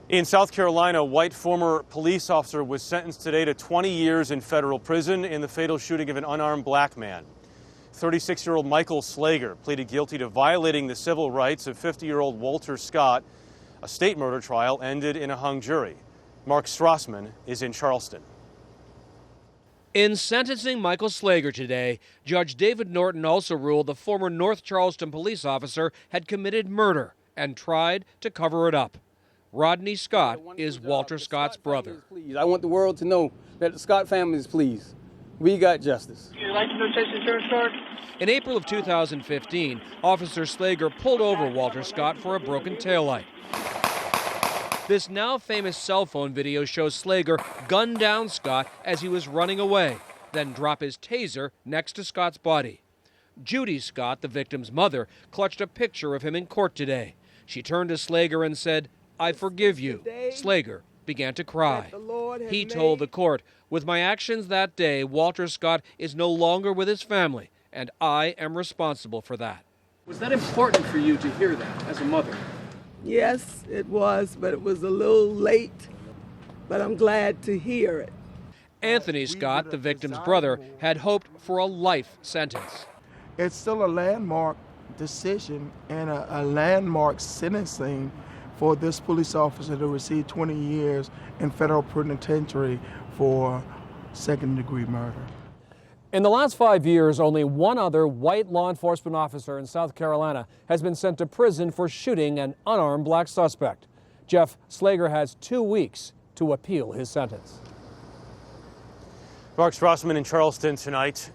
In South Carolina, a white former police officer was sentenced today to 20 years in federal prison in the fatal shooting of an unarmed black man. 36-year-old Michael Slager pleaded guilty to violating the civil rights of 50-year-old Walter Scott. A state murder trial ended in a hung jury. Mark Strassmann is in Charleston. In sentencing Michael Slager today, Judge David Norton also ruled the former North Charleston police officer had committed murder and tried to cover it up. Rodney Scott is Walter Scott's brother. I want the world to know that the Scott family is pleased. We got justice. Your license registration insurance card? In April of 2015, Officer Slager pulled over Walter Scott for a broken taillight. This now famous cell phone video shows Slager gun down Scott as he was running away, then drop his taser next to Scott's body. Judy Scott, the victim's mother, clutched a picture of him in court today. She turned to Slager and said, "I forgive you." Slager began to cry. He told the court, "With my actions that day, Walter Scott is no longer with his family, and I am responsible for that." Was that important for you to hear that as a mother? Yes, it was, but it was a little late, but I'm glad to hear it. Anthony Scott, the victim's brother, had hoped for a life sentence. It's still a landmark decision and a landmark sentencing for this police officer to receive 20 years in federal penitentiary for second-degree murder. In the last 5 years, only one other white law enforcement officer in South Carolina has been sent to prison for shooting an unarmed black suspect. Jeff, Slager has 2 weeks to appeal his sentence. Mark Strassmann in Charleston tonight.